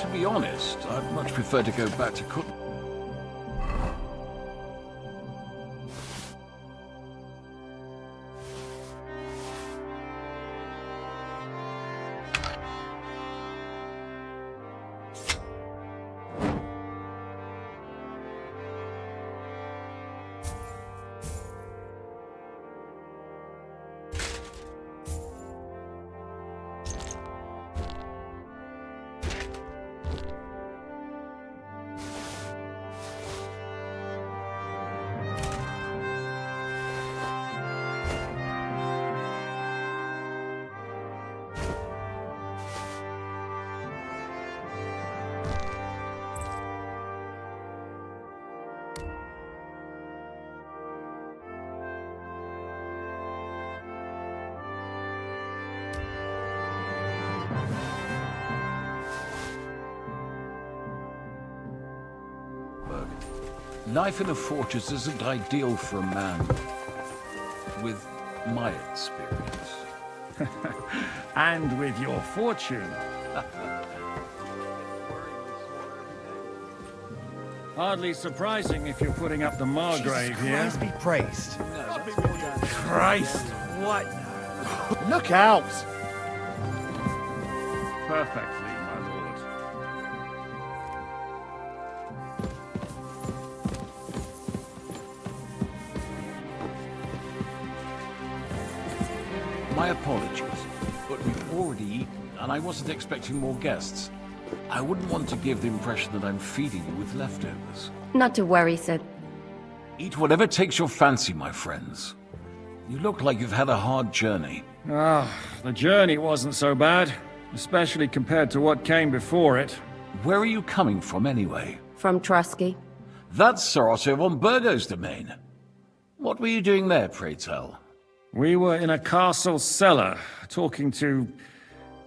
To be honest, I'd much prefer to go back to cook. Life in a fortress isn't ideal for a man with my experience. And with your fortune. Hardly surprising if you're putting up the Margrave here. Christ be praised. Christ! What? Look out! Perfectly, my lord. My apologies, but we've already eaten, and I wasn't expecting more guests. I wouldn't want to give the impression that I'm feeding you with leftovers. Not to worry, sir. Eat whatever takes your fancy, my friends. You look like you've had a hard journey. Ah, the journey wasn't so bad, especially compared to what came before it. Where are you coming from, anyway? From Trusky. That's Sir Otto von Burgo's domain. What were you doing there, pray tell? We were in a castle cellar, talking to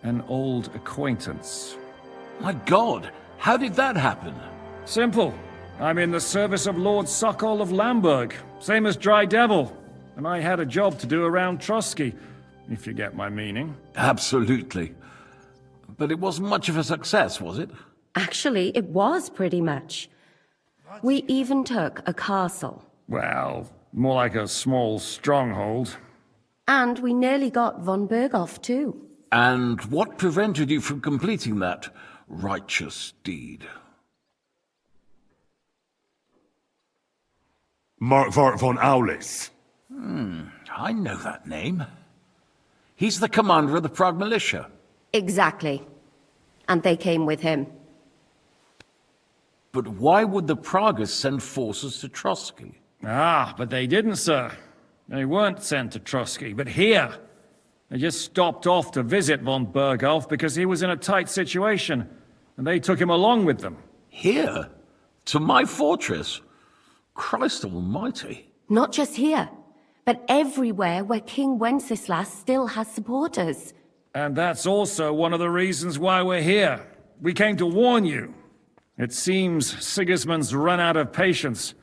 an old acquaintance. My God, how did that happen? Simple. I'm in the service of Lord Sokol of Lamberg, same as Dry Devil. And I had a job to do around Trusky, if you get my meaning. Absolutely. But it wasn't much of a success, was it? Actually, it was pretty much. We even took a castle. Well, more like a small stronghold. And we nearly got von Berghoff, too. And what prevented you from completing that righteous deed? Markvart von Aulis. I know that name. He's the commander of the Prague militia. Exactly. And they came with him. But why would the Praguers send forces to Trusky? Ah, but they didn't, sir. They weren't sent to Trusky, but here. They just stopped off to visit von Berghoff because he was in a tight situation, and they took him along with them. Here? To my fortress? Christ almighty. Not just here, but everywhere where King Wenceslas still has supporters. And that's also one of the reasons why we're here. We came to warn you. It seems Sigismund's run out of patience.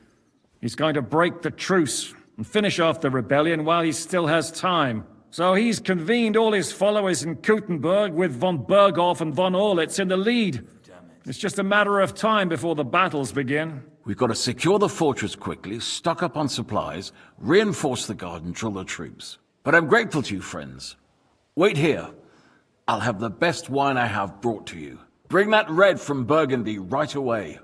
He's going to break the truce and finish off the rebellion while he still has time. So he's convened all his followers in Kuttenberg with von Berghoff and von Orlitz in the lead. It's just a matter of time before the battles begin. We've got to secure the fortress quickly, stock up on supplies, reinforce the guard and drill the troops. But I'm grateful to you, friends. Wait here. I'll have the best wine I have brought to you. Bring that red from Burgundy right away.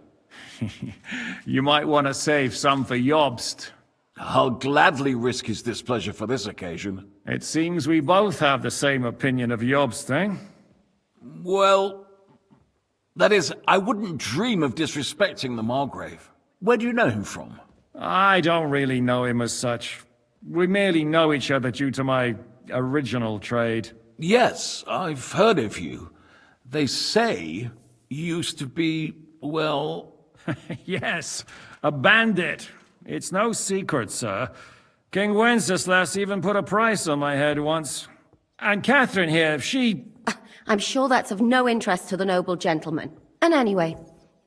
You might want to save some for Jobst. I'll gladly risk his displeasure for this occasion. It seems we both have the same opinion of Jobst, eh? Well, that is, I wouldn't dream of disrespecting the Margrave. Where do you know him from? I don't really know him as such. We merely know each other due to my original trade. Yes, I've heard of you. They say you used to be, well... Yes, a bandit. It's no secret, sir. King Wenceslas even put a price on my head once. And Catherine here, she... I'm sure that's of no interest to the noble gentleman. And anyway,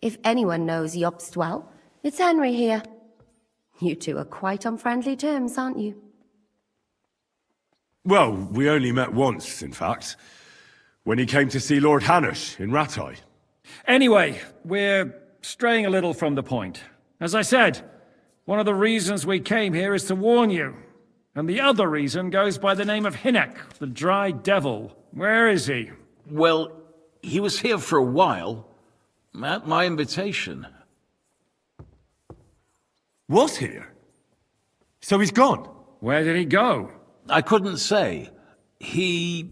if anyone knows Jobst well, it's Henry here. You two are quite on friendly terms, aren't you? Well, we only met once, in fact. When he came to see Lord Hanush in Rattay. Anyway, we're straying a little from the point. As I said, one of the reasons we came here is to warn you. And the other reason goes by the name of Hynek, the Dry Devil. Where is he? Well, he was here for a while, at my invitation. Was here? So he's gone? Where did he go? I couldn't say. He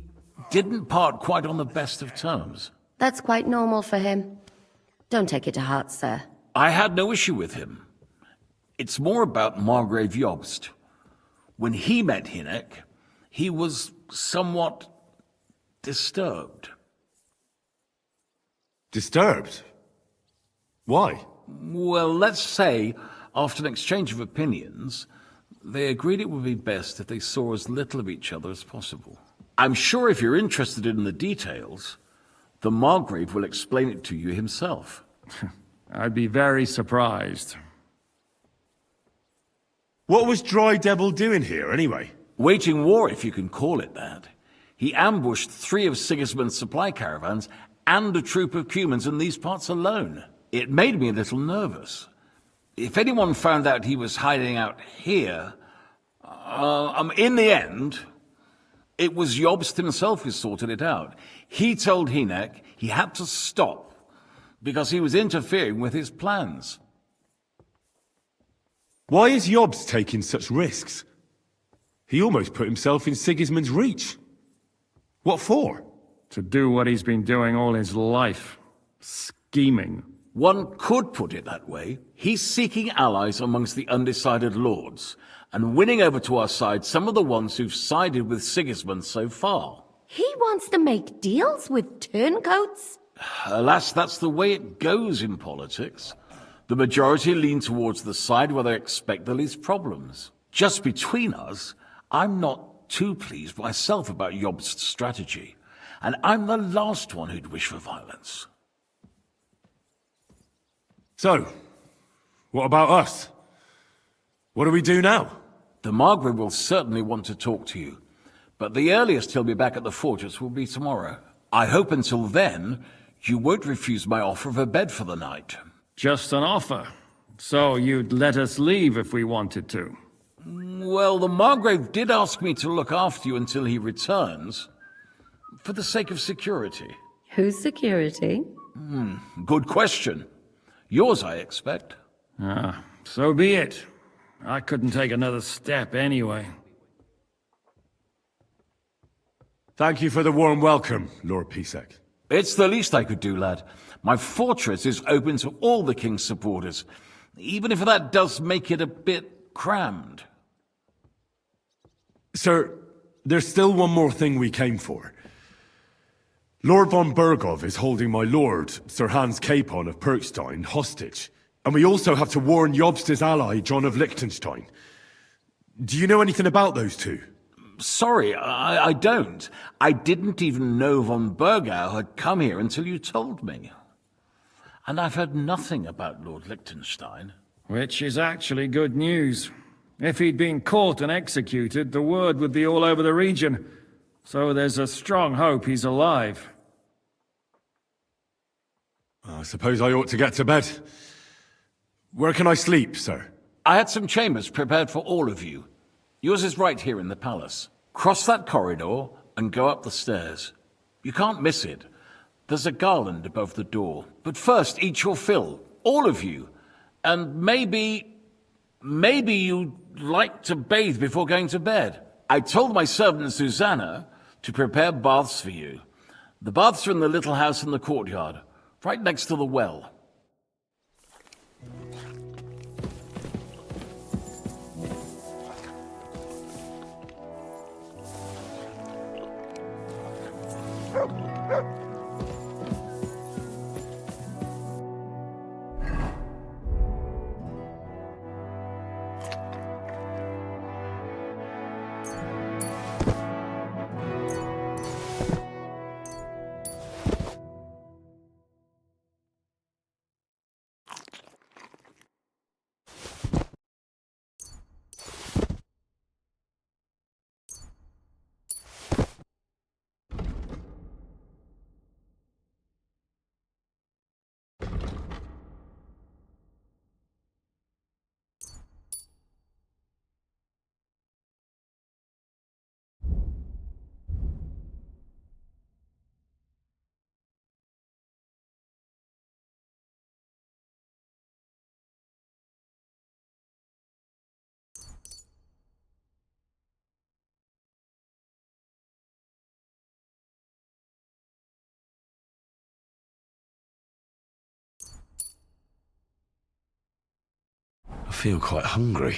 didn't part quite on the best of terms. That's quite normal for him. Don't take it to heart, sir. I had no issue with him. It's more about Margrave Jobst. When he met Hynek, he was somewhat disturbed. Disturbed? Why? Well, let's say, after an exchange of opinions, they agreed it would be best if they saw as little of each other as possible. I'm sure if you're interested in the details, the Margrave will explain it to you himself. I'd be very surprised. What was Dry Devil doing here, anyway? Waging war, if you can call it that. He ambushed 3 of Sigismund's supply caravans and a troop of Cumans in these parts alone. It made me a little nervous. If anyone found out he was hiding out here, in the end, it was Jobst himself who sorted it out. He told Hynek he had to stop because he was interfering with his plans. Why is Jobst taking such risks? He almost put himself in Sigismund's reach. What for? To do what he's been doing all his life. Scheming. One could put it that way. He's seeking allies amongst the undecided lords, and winning over to our side some of the ones who've sided with Sigismund so far. He wants to make deals with turncoats? Alas, that's the way it goes in politics. The majority lean towards the side where they expect the least problems. Just between us, I'm not too pleased myself about Jobst's strategy, and I'm the last one who'd wish for violence. So, what about us? What do we do now? The Margrave will certainly want to talk to you, but the earliest he'll be back at the fortress will be tomorrow. I hope until then, you won't refuse my offer of a bed for the night. Just an offer. So you'd let us leave if we wanted to. Well, the Margrave did ask me to look after you until he returns, for the sake of security. Whose security? Good question. Yours, I expect. So be it. I couldn't take another step anyway. Thank you for the warm welcome, Lord Pisek. It's the least I could do, lad. My fortress is open to all the king's supporters, even if that does make it a bit crammed. Sir, there's still one more thing we came for. Lord von Bergov is holding my lord, Sir Hans Capon of Perkstein, hostage. And we also have to warn Jobst's ally, John of Liechtenstein. Do you know anything about those two? Sorry, I don't. I didn't even know von Bergau had come here until you told me. And I've heard nothing about Lord Liechtenstein. Which is actually good news. If he'd been caught and executed, the word would be all over the region. So there's a strong hope he's alive. I suppose I ought to get to bed. Where can I sleep, sir? I had some chambers prepared for all of you. Yours is right here in the palace. Cross that corridor and go up the stairs. You can't miss it. There's a garland above the door. But first, eat your fill, all of you. And maybe you'd like to bathe before going to bed. I told my servant Susanna to prepare baths for you. The baths are in the little house in the courtyard, right next to the well. feel quite hungry.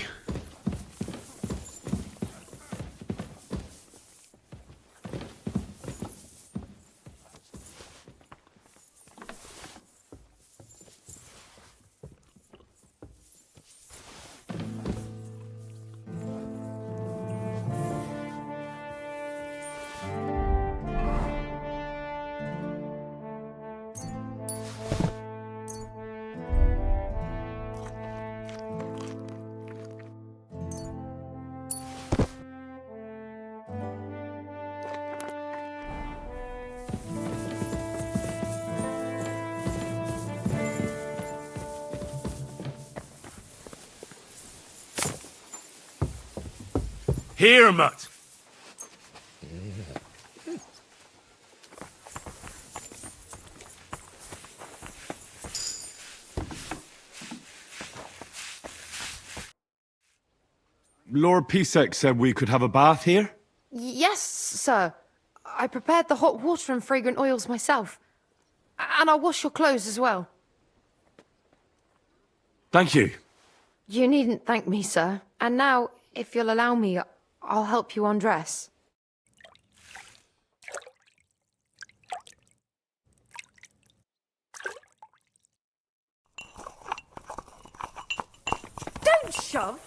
Here, Mutt! Lord Pisek said we could have a bath here? Yes, sir. I prepared the hot water and fragrant oils myself. And I'll wash your clothes as well. Thank you. You needn't thank me, sir. And now, if you'll allow me, I'll help you undress. Don't shove!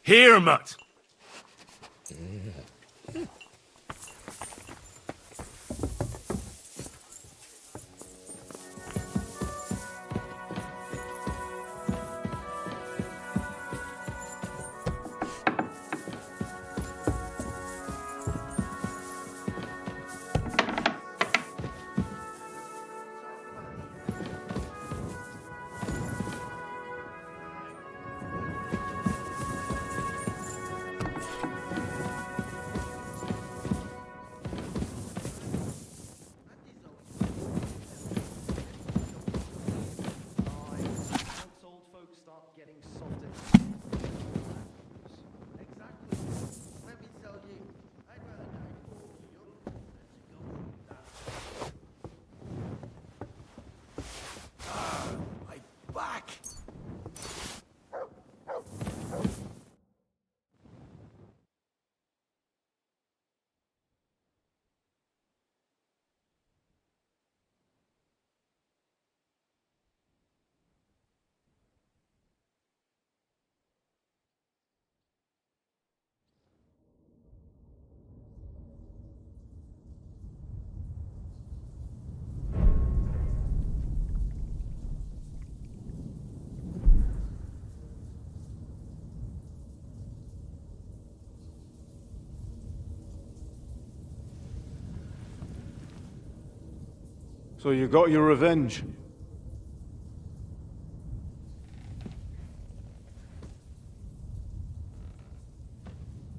Here, Mutt! So you got your revenge?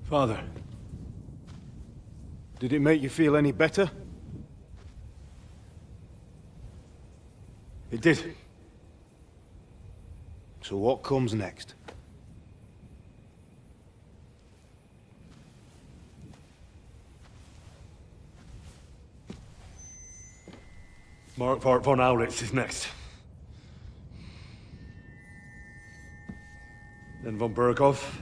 Father, did it make you feel any better? It did. So what comes next? Mark von Aulitz is next. Then von Berghoff.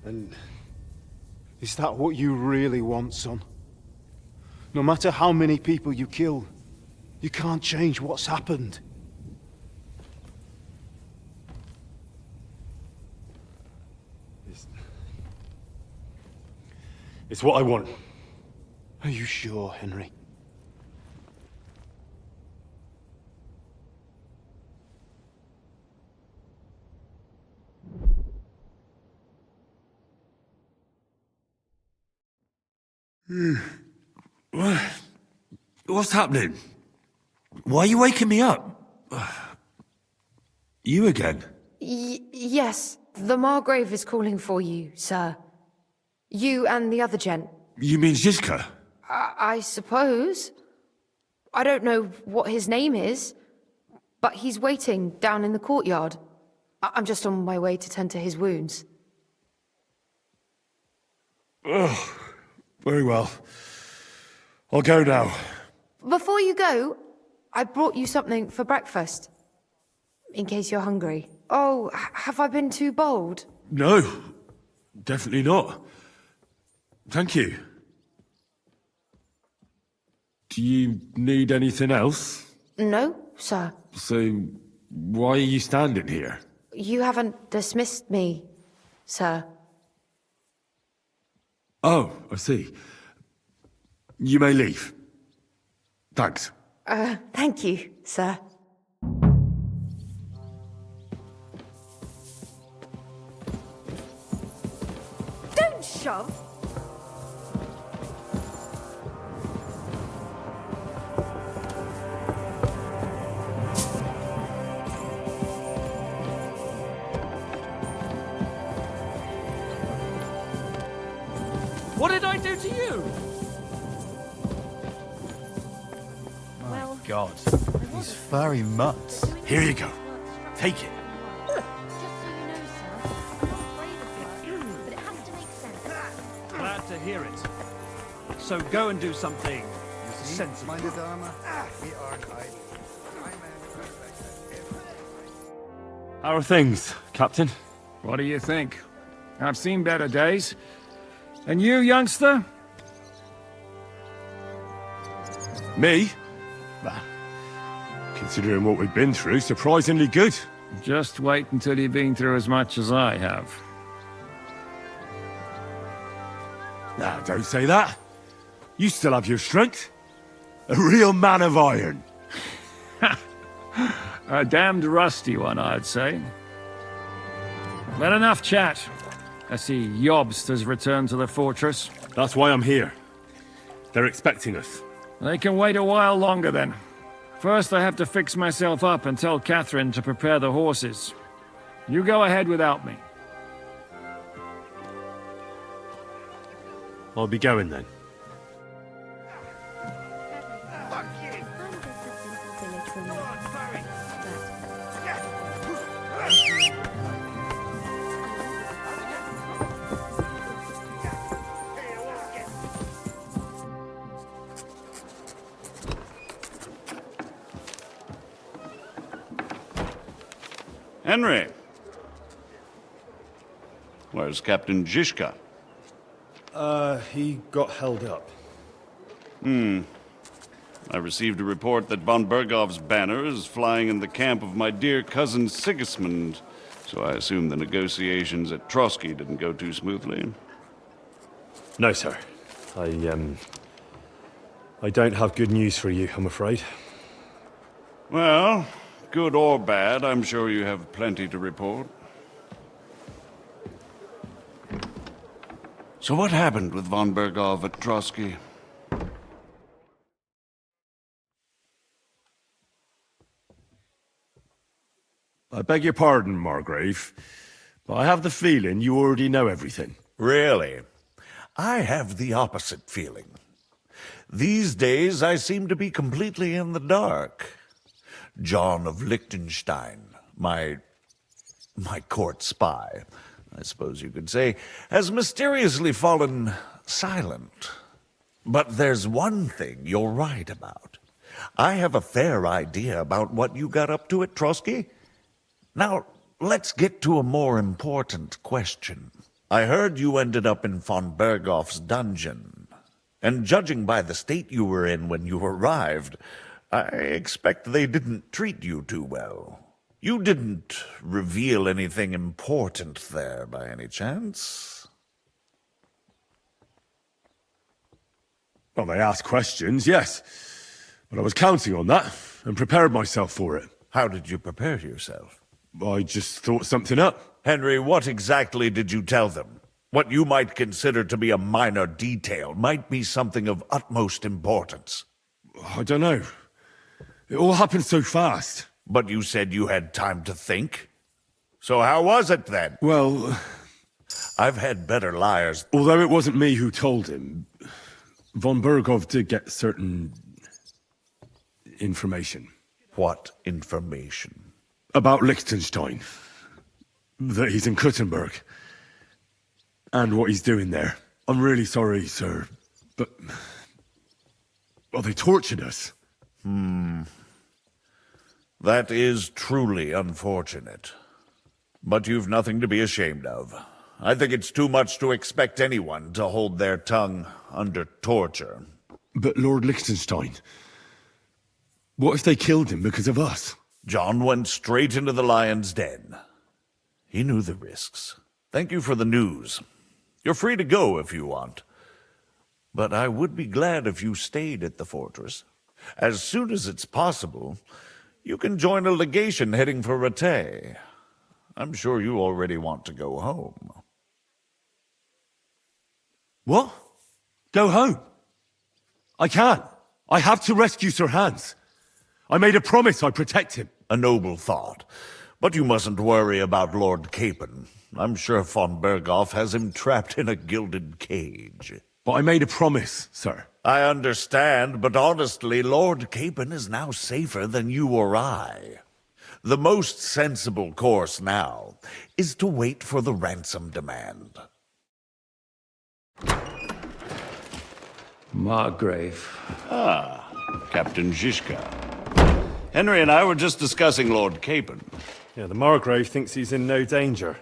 And is that what you really want, son? No matter how many people you kill, you can't change what's happened. It's what I want. Are you sure, Henry? What's happening? Why are you waking me up? You again? Yes, the Margrave is calling for you, sir. You and the other gent. You mean Ziska? I suppose. I don't know what his name is, but he's waiting down in the courtyard. I'm just on my way to tend to his wounds. Oh, very well. I'll go now. Before you go, I brought you something for breakfast. In case you're hungry. Oh, have I been too bold? No, definitely not. Thank you. Do you need anything else? No, sir. So, why are you standing here? You haven't dismissed me, sir. Oh, I see. You may leave. Thanks. Thank you, sir. Don't shove! What did I do to you? My God, these furry mutts. Here you go. Take it. Glad to hear it. So go and do something sensible. Minded armor? We aren't idle. How are things, Captain? What do you think? I've seen better days. And you, youngster? Me? Bah, considering what we've been through, surprisingly good. Just wait until you've been through as much as I have. Nah, don't say that. You still have your strength. A real man of iron. A damned rusty one, I'd say. But enough chat. I see Jobst has returned to the fortress. That's why I'm here. They're expecting us. They can wait a while longer then. First I have to fix myself up and tell Catherine to prepare the horses. You go ahead without me. I'll be going then. Henry. Where's Captain Zizka? He got held up. I received a report that von Bergov's banner is flying in the camp of my dear cousin Sigismund, so I assume the negotiations at Trotsky didn't go too smoothly. No, sir. I don't have good news for you, I'm afraid. Well, good or bad, I'm sure you have plenty to report. So what happened with von Bergov at Trotsky? I beg your pardon, Margrave, but I have the feeling you already know everything. Really? I have the opposite feeling. These days, I seem to be completely in the dark. John of Liechtenstein, my court spy, I suppose you could say, has mysteriously fallen silent. But there's one thing you're right about. I have a fair idea about what you got up to at Trotsky. Now, let's get to a more important question. I heard you ended up in von Bergov's dungeon. And judging by the state you were in when you arrived, I expect they didn't treat you too well. You didn't reveal anything important there by any chance? Well, they asked questions, yes. But I was counting on that and prepared myself for it. How did you prepare yourself? I just thought something up. Henry, what exactly did you tell them? What you might consider to be a minor detail might be something of utmost importance. I don't know. It all happened so fast. But you said you had time to think. So how was it then? Well, I've had better liars. although it wasn't me who told him, von Bergov did get certain information. What information? About Liechtenstein. That he's in Kuttenberg. And what he's doing there. I'm really sorry, sir, but... well, they tortured us. That is truly unfortunate. But you've nothing to be ashamed of. I think it's too much to expect anyone to hold their tongue under torture. But Lord Liechtenstein, what if they killed him because of us? John went straight into the lion's den. He knew the risks. Thank you for the news. You're free to go if you want. But I would be glad if you stayed at the fortress. As soon as it's possible, you can join a legation heading for Rattay. I'm sure you already want to go home. What? Go home? I can't. I have to rescue Sir Hans. I made a promise I'd protect him. A noble thought. But you mustn't worry about Lord Capon. I'm sure von Berghoff has him trapped in a gilded cage. But I made a promise, sir. I understand, but honestly, Lord Capon is now safer than you or I. The most sensible course now is to wait for the ransom demand. Margrave. Ah, Captain Zizka. Henry and I were just discussing Lord Capon. Yeah, the Margrave thinks he's in no danger,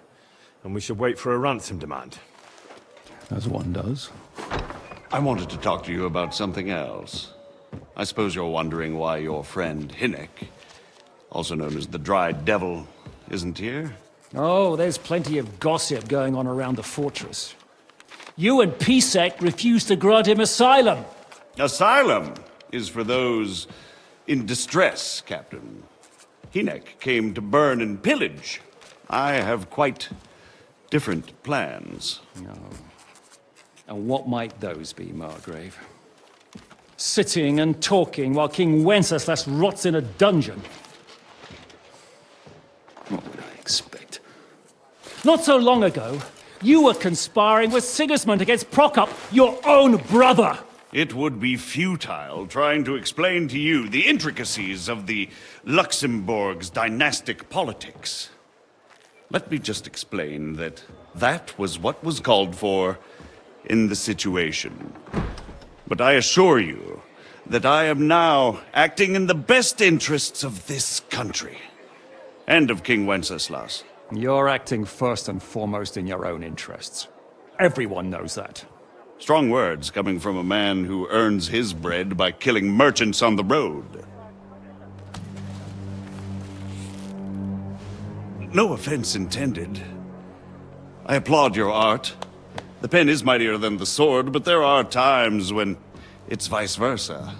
and we should wait for a ransom demand. As one does. I wanted to talk to you about something else. I suppose you're wondering why your friend Hinnek, also known as the Dried Devil, isn't here? Oh, there's plenty of gossip going on around the fortress. You and Pisek refused to grant him asylum. Asylum is for those in distress, Captain. Hinnek came to burn and pillage. I have quite different plans. No. And what might those be, Margrave? Sitting and talking while King Wenceslas rots in a dungeon. What would I expect? Not so long ago, you were conspiring with Sigismund against Prokop, your own brother! It would be futile trying to explain to you the intricacies of the Luxembourg's dynastic politics. Let me just explain that that was what was called for in the situation. But I assure you that I am now acting in the best interests of this country and of King Wenceslas. You're acting first and foremost in your own interests. Everyone knows that. Strong words coming from a man who earns his bread by killing merchants on the road. No offense intended. I applaud your art. The pen is mightier than the sword, but there are times when it's vice versa.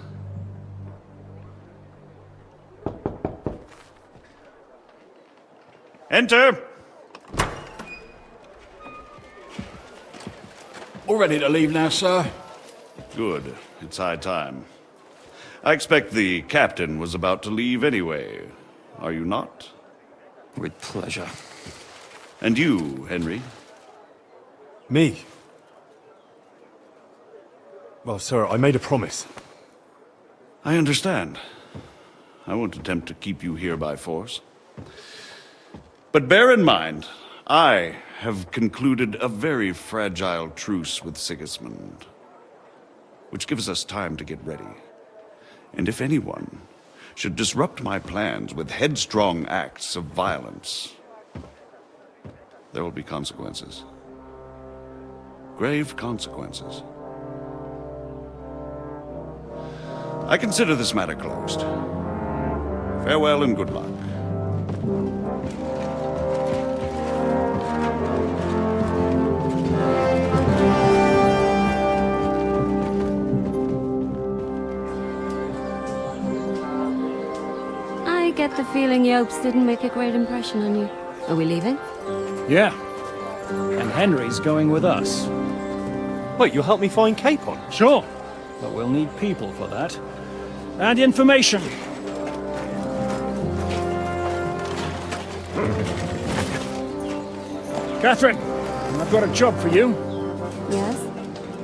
Enter! All ready to leave now, sir? Good. It's high time. I expect the captain was about to leave anyway. Are you not? With pleasure. And you, Henry? Me? Well, sir, I made a promise. I understand. I won't attempt to keep you here by force. But bear in mind, I have concluded a very fragile truce with Sigismund, which gives us time to get ready. And if anyone should disrupt my plans with headstrong acts of violence, there will be consequences. Grave consequences. I consider this matter closed. Farewell and good luck. I get the feeling Yopes didn't make a great impression on you. Are we leaving? Yeah. And Henry's going with us. Wait, you'll help me find Capon? Sure. But we'll need people for that. And information. Catherine, I've got a job for you. Yes?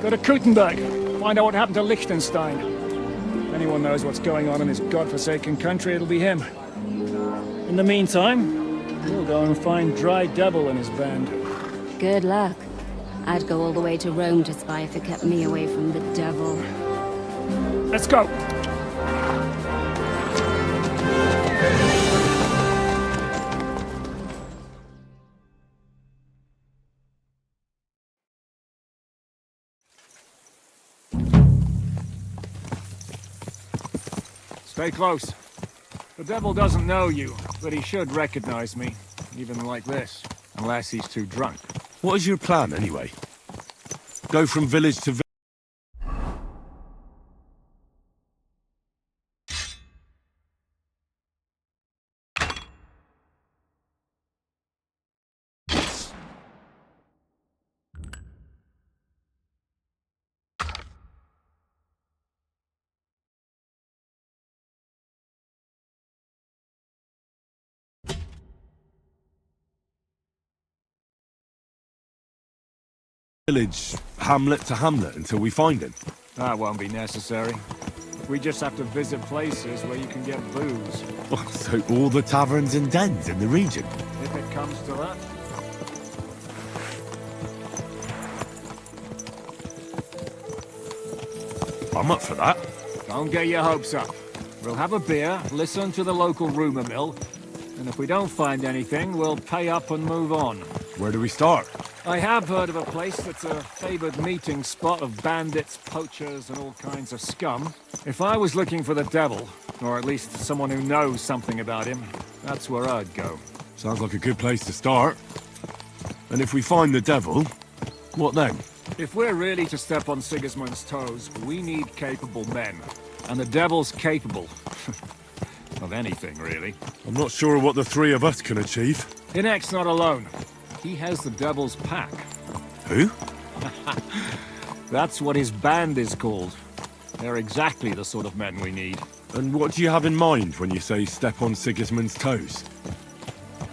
Go to Kuttenberg. Find out what happened to Liechtenstein. If anyone knows what's going on in this godforsaken country, it'll be him. In the meantime, we'll go and find Dry Devil and his band. Good luck. I'd go all the way to Rome to spy if it kept me away from the devil. Let's go! Stay close. The devil doesn't know you, but he should recognize me, even like this, unless he's too drunk. What is your plan, anyway? Go from village to village? Hamlet to hamlet until we find him? That won't be necessary. We just have to visit places where you can get booze. Oh, so all the taverns and dens in the region? If it comes to that. I'm up for that. Don't get your hopes up. We'll have a beer, listen to the local rumor mill, and if we don't find anything, we'll pay up and move on. Where do we start? I have heard of a place that's a favored meeting spot of bandits, poachers, and all kinds of scum. If I was looking for the devil, or at least someone who knows something about him, that's where I'd go. Sounds like a good place to start. And if we find the devil, what then? If we're really to step on Sigismund's toes, we need capable men. And the devil's capable. Of anything, really. I'm not sure what the three of us can achieve. Inek's not alone. He has the devil's pack. Who? That's what his band is called. They're exactly the sort of men we need. And what do you have in mind when you say step on Sigismund's toes?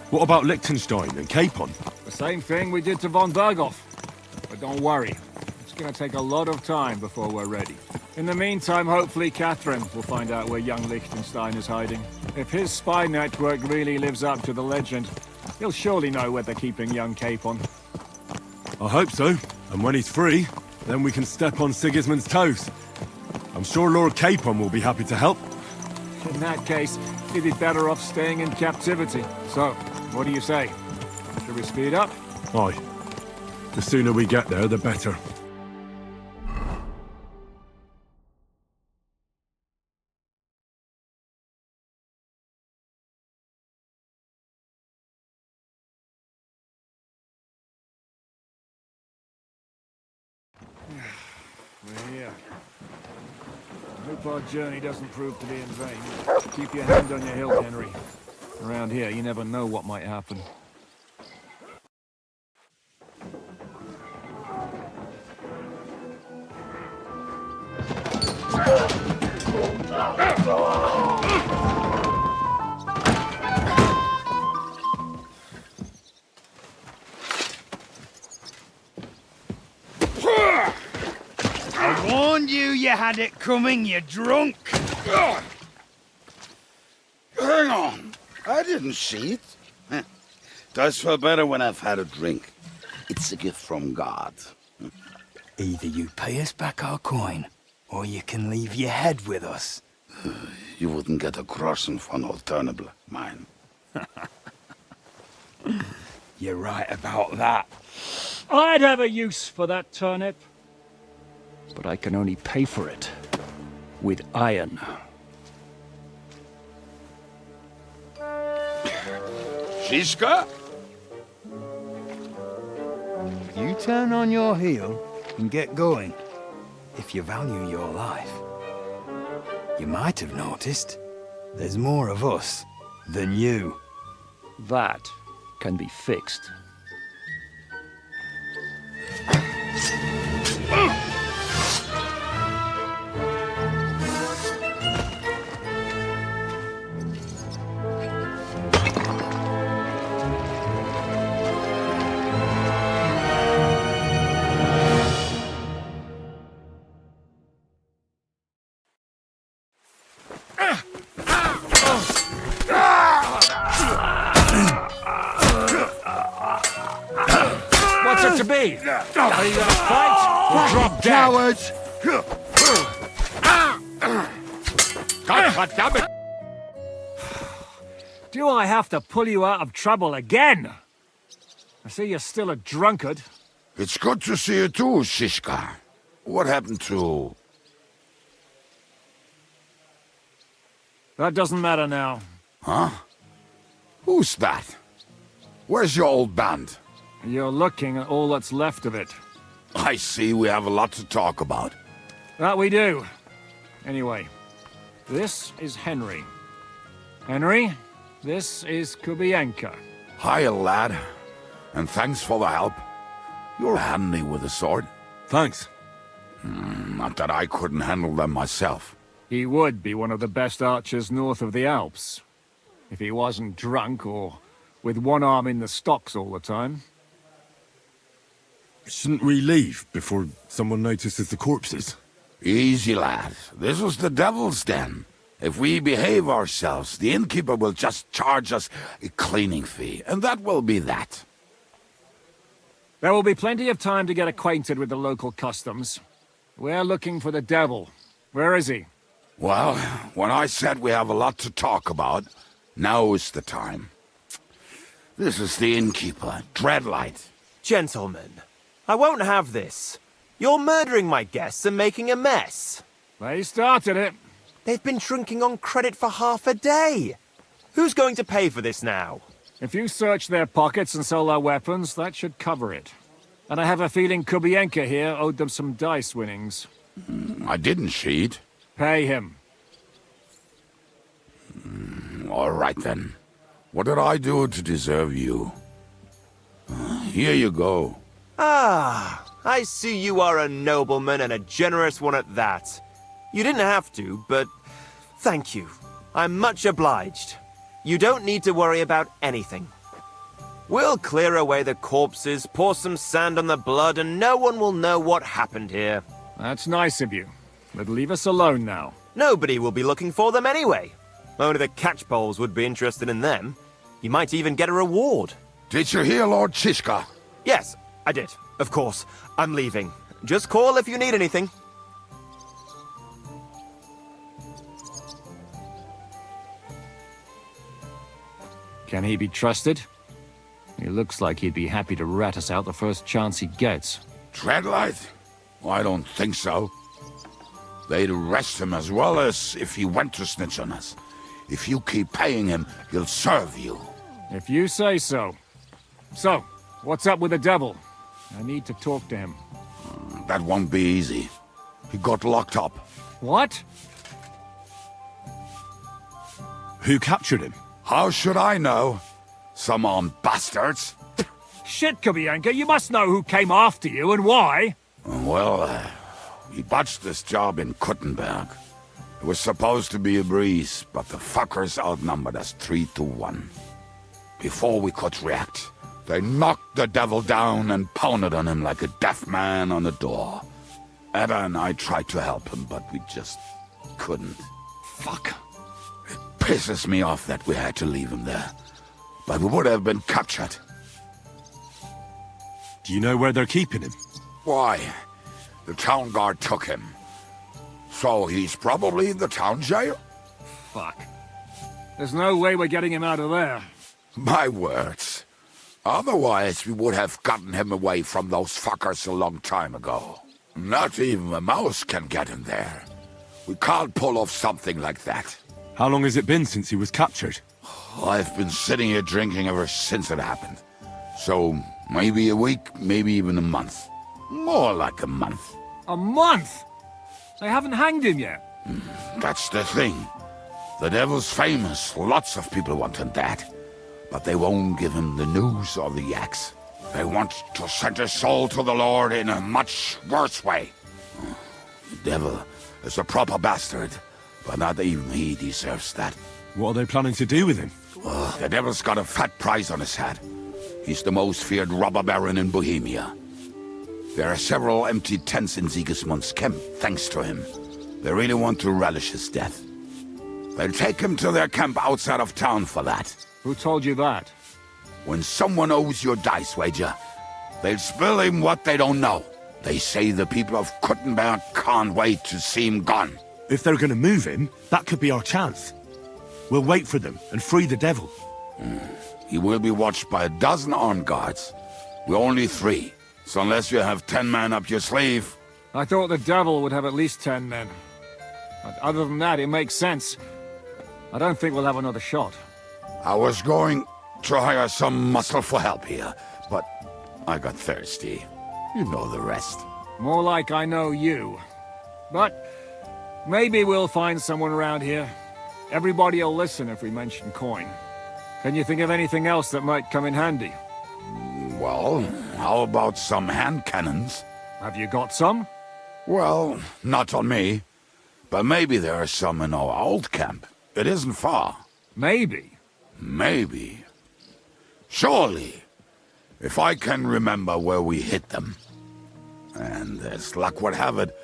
What about Liechtenstein and Capon? The same thing we did to von Berghoff. But don't worry, it's gonna take a lot of time before we're ready. In the meantime, hopefully Catherine will find out where young Liechtenstein is hiding. If his spy network really lives up to the legend, he'll surely know where they're keeping young Capon. I hope so. And when he's free, then we can step on Sigismund's toes. I'm sure Lord Capon will be happy to help. In that case, he'd be better off staying in captivity. So, what do you say? Should we speed up? Aye. The sooner we get there, the better. We're here. I hope our journey doesn't prove to be in vain. Keep your hand on your hilt, Henry. Around here, you never know what might happen. I warned you you had it coming, you drunk! Hang on. I didn't see it. Does feel better when I've had a drink. It's a gift from God. Either you pay us back our coin, or you can leave your head with us. You wouldn't get a crossing for an alternative, mine. You're right about that. I'd have a use for that turnip. But I can only pay for it with iron. Shiska? You turn on your heel and get going. If you value your life. You might have noticed there's more of us than you. That can be fixed. What's it to be? Are you gonna fight or drop dead? Cowards! God damn it! Do I have to pull you out of trouble again? I see you're still a drunkard. It's good to see you too, Shiska. What happened to... That doesn't matter now. Huh? Who's that? Where's your old band? You're looking at all that's left of it. I see we have a lot to talk about. That we do. Anyway, this is Henry. Henry, this is Kubienka. Hiya, lad. And thanks for the help. You're handy with a sword. Thanks. Not that I couldn't handle them myself. He would be one of the best archers north of the Alps. If he wasn't drunk or with one arm in the stocks all the time. Shouldn't we leave before someone notices the corpses? Easy, lad. This was the devil's den. If we behave ourselves, the innkeeper will just charge us a cleaning fee, and that will be that. There will be plenty of time to get acquainted with the local customs. We're looking for the devil. Where is he? Well, when I said we have a lot to talk about, now is the time. This is the innkeeper, Dreadlight. Gentlemen, I won't have this. You're murdering my guests and making a mess. They started it. They've been drinking on credit for half a day. Who's going to pay for this now? If you search their pockets and sell their weapons, that should cover it. And I have a feeling Kubienka here owed them some dice winnings. I didn't cheat. Pay him. All right, then. What did I do to deserve you? Here you go. Ah, I see you are a nobleman and a generous one at that. You didn't have to, but thank you. I'm much obliged. You don't need to worry about anything. We'll clear away the corpses, pour some sand on the blood, and no one will know what happened here. That's nice of you. But leave us alone now. Nobody will be looking for them anyway. Only the catchpoles would be interested in them. You might even get a reward. Did you hear Lord Chishka? Yes, I did. Of course. I'm leaving. Just call if you need anything. Can he be trusted? He looks like he'd be happy to rat us out the first chance he gets. Dreadlight? I don't think so. They'd arrest him as well as if he went to snitch on us. If you keep paying him, he'll serve you. If you say so. So, what's up with the devil? I need to talk to him. That won't be easy. He got locked up. What? Who captured him? How should I know? Some armed bastards. Shit, Kubienka, you must know who came after you and why. Well, we botched this job in Kuttenberg. It was supposed to be a breeze, but the fuckers outnumbered us 3-1. Before we could react, they knocked the devil down and pounded on him like a deaf man on a door. Ada and I tried to help him, but we just couldn't. Fuck. It pisses me off that we had to leave him there. But we would have been captured. Do you know where they're keeping him? Why? The town guard took him. So he's probably in the town jail? Fuck. There's no way we're getting him out of there. My words. Otherwise, we would have gotten him away from those fuckers a long time ago. Not even a mouse can get him there. We can't pull off something like that. How long has it been since he was captured? I've been sitting here drinking ever since it happened. So, maybe a week, maybe even a month. More like a month. A month? They haven't hanged him yet. That's the thing. The devil's famous. Lots of people want him dead. But they won't give him the news or the axe. They want to send his soul to the Lord in a much worse way. The devil is a proper bastard, but not even he deserves that. What are they planning to do with him? The devil's got a fat price on his head. He's the most feared robber baron in Bohemia. There are several empty tents in Sigismund's camp, thanks to him. They really want to relish his death. They'll take him to their camp outside of town for that. Who told you that? When someone owes you a dice wager, they'll spill him what they don't know. They say the people of Kuttenberg can't wait to see him gone. If they're gonna move him, that could be our chance. We'll wait for them and free the devil. He will be watched by a dozen armed guards. We're only 3, so unless you have 10 men up your sleeve... I thought the devil would have at least 10 men. But other than that, it makes sense. I don't think we'll have another shot. I was going to hire some muscle for help here, but I got thirsty. You know the rest. More like I know you. But maybe we'll find someone around here. Everybody'll listen if we mention coin. Can you think of anything else that might come in handy? Well, how about some hand cannons? Have you got some? Well, not on me. But maybe there are some in our old camp. It isn't far. Maybe. Maybe. Surely. If I can remember where we hid them. And as luck would have it,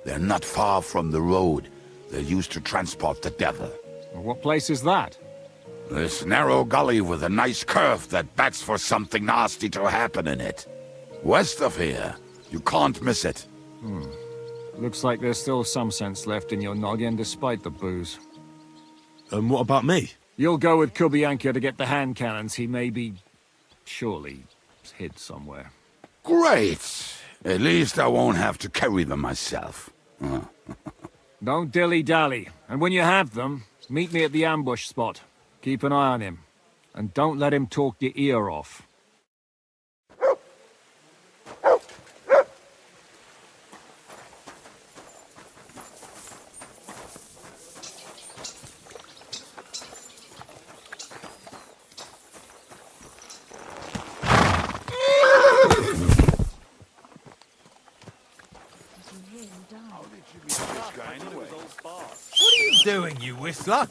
they're not far from the road they used to transport the devil. Well, what place is that? This narrow gully with a nice curve that bets for something nasty to happen in it. West of here. You can't miss it. Looks like there's still some sense left in your noggin despite the booze. And what about me? You'll go with Kubianka to get the hand cannons he may be... surely hid somewhere. Great! At least I won't have to carry them myself. Don't dilly-dally. And when you have them, meet me at the ambush spot. Keep an eye on him. And don't let him talk your ear off. What are you doing, you whistler?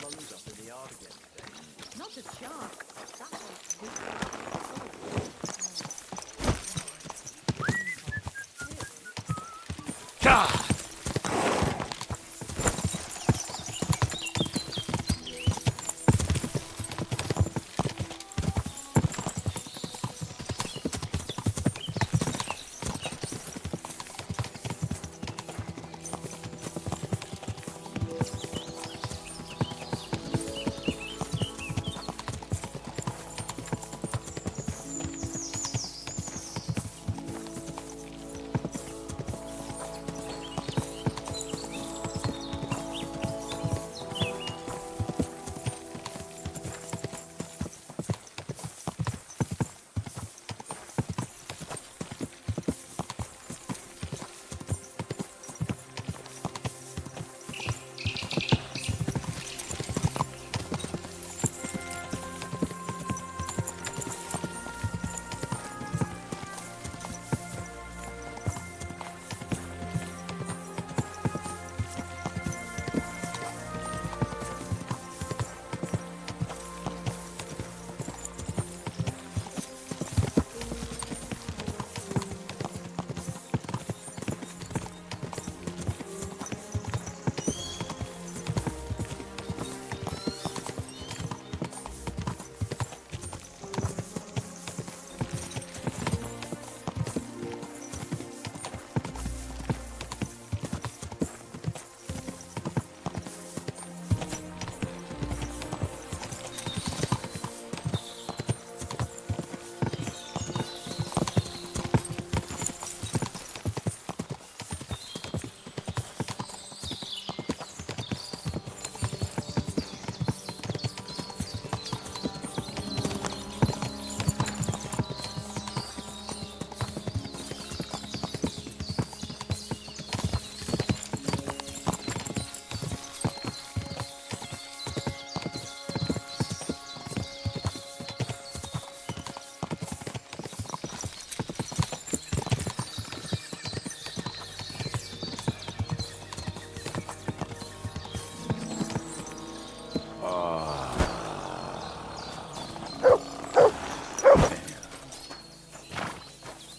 Not a chance.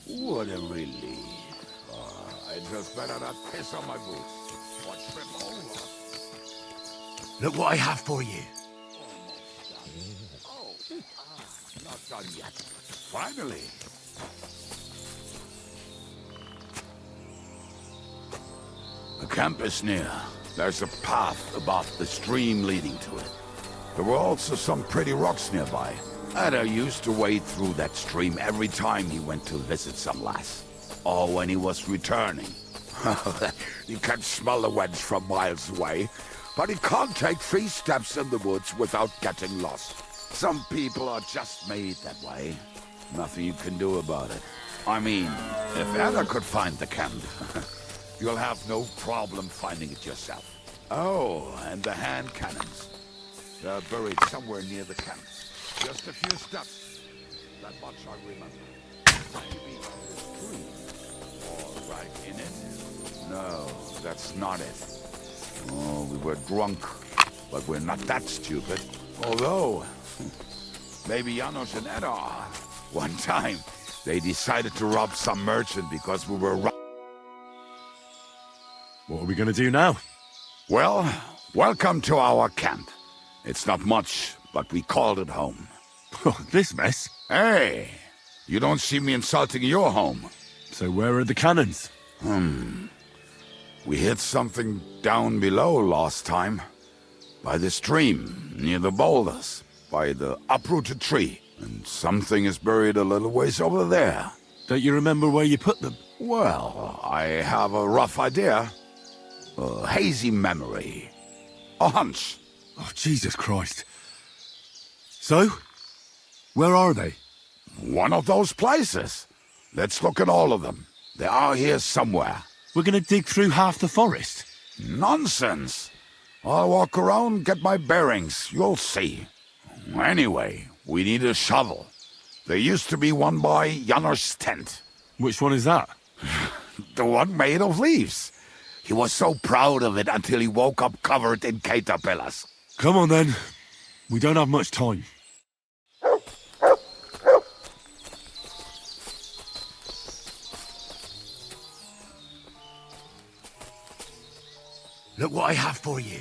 What a relief. I just better not piss on my boots. Watch them over. Look what I have for you. Not done yet. Finally. The camp is near. There's a path above the stream leading to it. There were also some pretty rocks nearby. Ada used to wade through that stream every time he went to visit some lass. Or when he was returning. You can smell the wench from miles away, but he can't take 3 steps in the woods without getting lost. Some people are just made that way. Nothing you can do about it. I mean, if Anna could find the camp, you'll have no problem finding it yourself. Oh, and the hand cannons. They're buried somewhere near the camp. Just a few steps. That much I remember. Maybe this tree. Or right in it? No, that's not it. Oh, we were drunk, but we're not that stupid. Although, maybe Janos and Edda are. One time, they decided to rob some merchant because we were What are we gonna do now? Well, welcome to our camp. It's not much, but we called it home. This mess? Hey, you don't see me insulting your home. So where are the cannons? We hit something down below last time. By the stream, near the boulders, by the uprooted tree. And something is buried a little ways over there. Don't you remember where you put them? Well, I have a rough idea. A hazy memory. A hunch. Oh, Jesus Christ. So? Where are they? One of those places. Let's look at all of them. They are here somewhere. We're gonna dig through half the forest. Nonsense. I'll walk around, get my bearings. You'll see. Anyway, we need a shovel. There used to be one by Janos' tent. Which one is that? The one made of leaves. He was so proud of it until he woke up covered in caterpillars. Come on then. We don't have much time. Look what I have for you.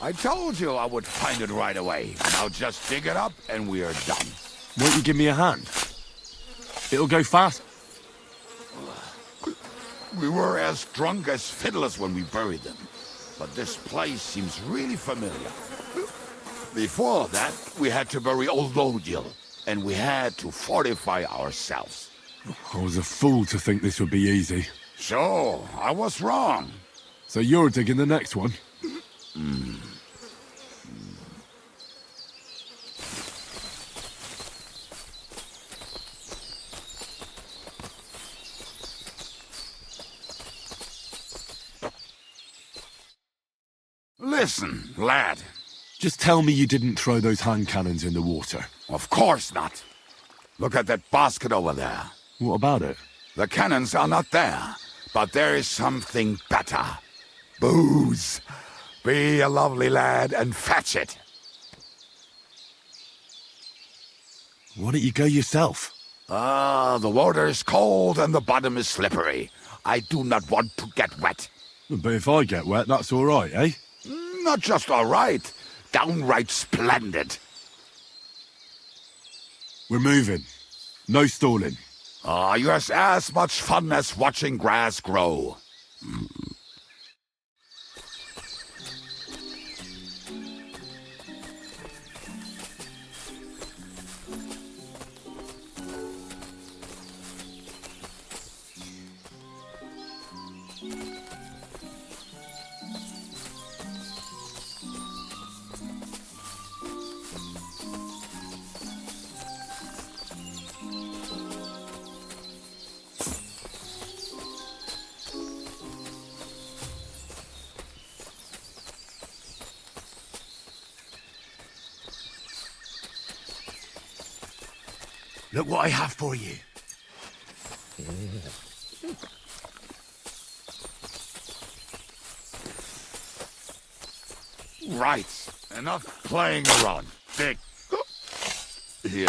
I told you I would find it right away. Now just dig it up and we are done. Won't you give me a hand? It'll go fast. We were as drunk as fiddlers when we buried them. But this place seems really familiar. Before that, we had to bury old Lodil, and we had to fortify ourselves. I was a fool to think this would be easy. So, I was wrong. So you're digging the next one? Listen, lad. Just tell me you didn't throw those hand cannons in the water. Of course not. Look at that basket over there. What about it? The cannons are not there, but there is something better. Booze. Be a lovely lad and fetch it. Why don't you go yourself? The water is cold and the bottom is slippery. I do not want to get wet. But if I get wet, that's all right, eh? Not just all right, downright splendid. We're moving. No stalling. You have as much fun as watching grass grow. Look what I have for you. Right. Enough playing around. Dig. Here.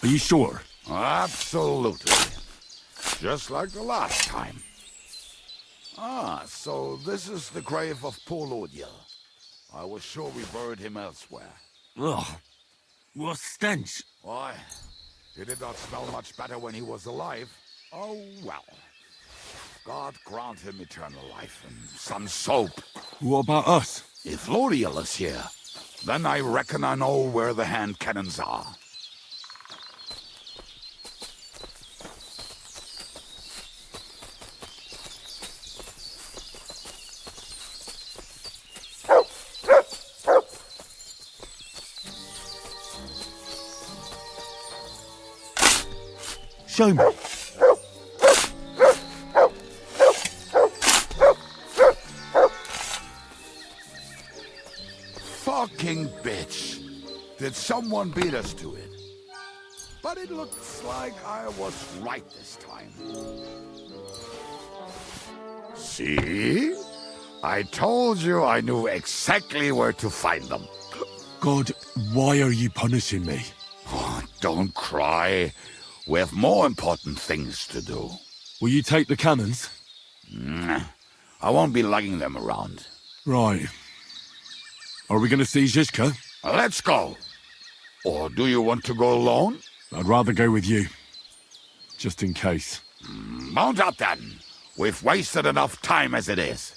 Are you sure? Absolutely. Just like the last time. So this is the grave of poor Lodil. I was sure we buried him elsewhere. Ugh. What stench. Why? He did not smell much better when he was alive. Oh, well. God grant him eternal life and some soap. What about us? If L'Oreal is here, then I reckon I know where the hand cannons are. Show me. Fucking bitch. Did someone beat us to it? But it looks like I was right this time. See? I told you I knew exactly where to find them. God, why are you punishing me? Oh, don't cry. We have more important things to do. Will you take the cannons? I won't be lugging them around. Right. Are we going to see Zizka? Let's go. Or do you want to go alone? I'd rather go with you. Just in case. Mount up then. We've wasted enough time as it is.